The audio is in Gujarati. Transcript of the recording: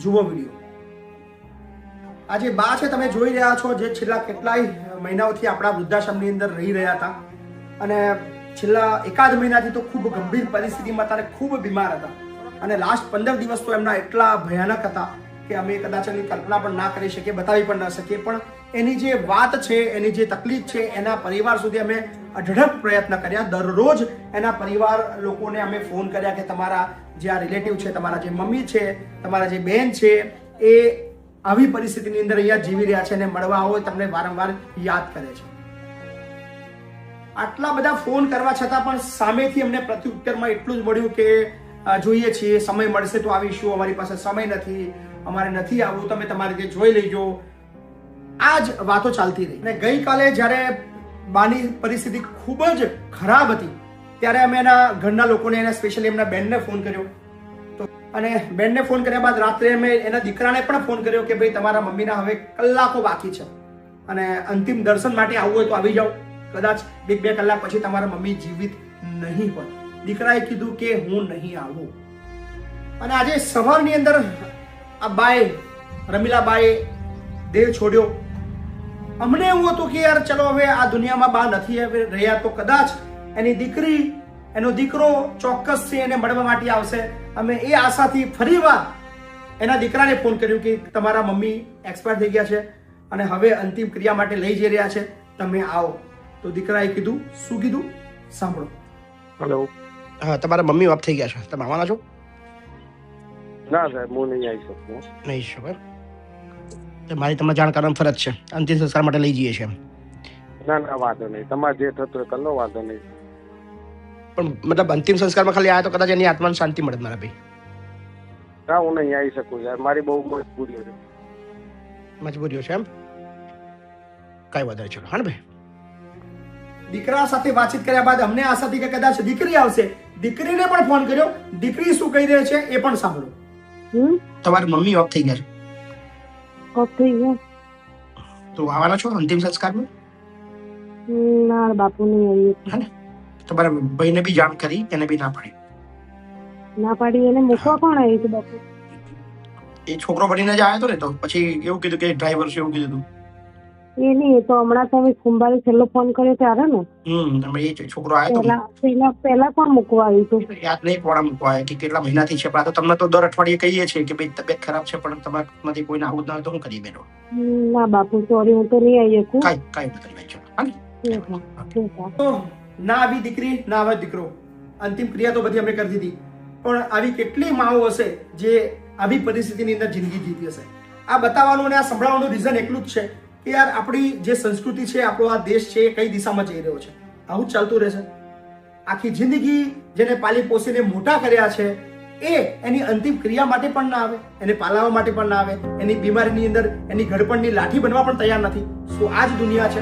જુઓ વિડીયો. આ જે બા છે તમે જોઈ રહ્યા છો, જે છેલ્લા કેટલાય મહિનાઓથી આપણા વૃદ્ધાશ્રમની અંદર રહી રહ્યા હતા અને છેલ્લા એકાદ મહિનાથી તો ખૂબ ગંભીર પરિસ્થિતિમાં હતા અને ખૂબ બીમાર હતા અને લાસ્ટ 15 દિવસ તો એમના એટલા ભયાનક હતા કે અમે કદાચ એની કલ્પના પણ ના કરી શકીએ, બતાવી પણ ન શકીએ. પણ એની જે વાત છે, એની જે તકલીફ છે, એના પરિવાર સુધી અમે અઢળક પ્રયત્ન કર્યા. દરરોજ એના પરિવાર લોકોને અમે ફોન કર્યા કે તમારા જે આ રિલેટિવ છે, તમારા જે મમ્મી છે, તમારા જે બહેન છે, એ આવી પરિસ્થિતિની અંદર અહીંયા જીવી રહ્યા છે અને મળવા આવો તમને વારંવાર યાદ કરે છે. આટલા બધા ફોન કરવા છતાં પણ સામેથી અમને પ્રત્યુત્તરમાં એટલું જ મળ્યું કે જોઈએ છીએ, સમય મળશે તો આવીશું, અમારી પાસે સમય નથી, અમારે નથી આવવું, તમે તમારી રીતે જોઈ લેજો. આ જ વાતો ચાલતી રહી. અને ગઈકાલે જ્યારે બાની પરિસ્થિતિ ખૂબ જ ખરાબ હતી ત્યારે અમે એના ઘરના લોકોને, એના સ્પેશિયલી એમના બેનને ફોન કર્યો. અને બેનને ફોન કર્યા બાદ રાત્રે અમે એના દીકરાને પણ ફોન કર્યો કે ભાઈ તમારા મમ્મીના હવે કલાકો બાકી છે અને અંતિમ દર્શન માટે આવવું હોય તો આવી જાઓ, કદાચ 2 કલાક પછી તમારા મમ્મી જીવિત નહીં હોય. દીકરાએ કીધું કે હું નહીં આવું. અને આજે સવારની અંદર આ બાએ, રમીલાબાએ દેહ છોડ્યો. અમને એવું હતું કે યાર ચલો હવે આ દુનિયામાં બા નથી હવે રહ્યા તો કદાચ એની દીકરી, એનો દીકરો ચોક્કસથી એને મળવા માટે આવશે. અમે એ આશાથી ફરીવાર એના દીકરાને ફોન કર્યો કે તમારા મમ્મી એક્સપાયર થઈ ગયા છે અને હવે અંતિમ ક્રિયા માટે લઈ જઈ રહ્યા છે, તમે આવો. તો દીકરાએ કીધું, શું કીધું સાંભળો. હેલો. હા, તમારા મમ્મી ઓફ થઈ ગયા છે, તમે આવવાના છો? ના સાહેબ, હું નહીં આવી શકું. નહીં શકો એમ? તો મારી તમને જાણ કરવાની ફરજ છે, અંતિમ સંસ્કાર માટે લઈ જઈએ છીએ. ના ના, વાંધો નહીં, તમારે જે થતું હોય કરી લો, વાંધો નહીં. પણ મતલબ અંતિમ સંસ્કારમાં ખાલી આવ્યા તો કદાચ એની આત્માને શાંતિ મળે મારા ભાઈ. ના, હું નહીં આવી શકું યાર, મારી બહુ મજબૂરીઓ છે. મજબૂરીઓ છે એમ? કઈ વધારે ચલો. હા ને ભાઈ, દીકરા સાથે વાતચીત કર્યા બાદ અમને આશા હતી કે કદાચ દીકરી આવશે. દીકરીને પણ ફોન કર્યો, દીકરી શું કહી રહી છે એ પણ સાંભળો. તમારી મમ્મી ઓફ થઈ ગયા છે ઓફ થઈ ગયા તો આવવાના છો અંતિમ સંસ્કારમાં? ના બાપુ નહીં આવીએ. હા ને, તમારા ભાઈને બી જાણ કરી, એને બી ના પાડી. ના પાડી એને મૂકવા કોણ આવ્યું હતું બાપુ? એ છોકરો બનીને જ આવ્યો હતો ને, તો પછી એવું કીધું કે ડ્રાઈવર છે એવું કીધું. એ નહીં, એ તો હમણાં તમે સોમવારે છેલ્લો ફોન કર્યો ત્યારે ને. તમે એ છોકરો આવ્યો હતો પહેલા કોણ મૂકવા આવ્યું હતું? યાદ નહીં કોણ મૂકવા આવ્યા કે કેટલા મહિનાથી છે. પણ આ તો તમને તો દર અઠવાડિયે કહીએ છીએ કે ભાઈ તબિયત ખરાબ છે, પણ તમારામાંથી કોઈને આવું જ ના હોય તો હું કરી બેનો. ના બાપુ સોરી, હું તો નહીં આવી શકું. કઈ નથી ભાઈ, ચલો. તો ના આવી દીકરી, ના આવે દીકરો. અંતિમ ક્રિયા તો બધી અમે કરી દીધી, પણ આવી કેટલી માઓ હશે જે આવી પરિસ્થિતિની અંદર જિંદગી જીતી હશે. આ બતાવવાનું અને આ સંભળાવવાનું રીઝન એટલું જ છે કે યાર આપણી જે સંસ્કૃતિ છે, આપણો આ દેશ છે, એ કઈ દિશામાં જઈ રહ્યો છે. આવું જ ચાલતું રહેશે. આખી જિંદગી જેને પાલી પોસીને મોટા કર્યા છે એ એની અંતિમ ક્રિયા માટે પણ ના આવે, એને પાલાવા માટે પણ ના આવે, એની બીમારીની અંદર એની ઘડપણની લાઠી બનવા પણ તૈયાર નથી. શું આ જ દુનિયા છે?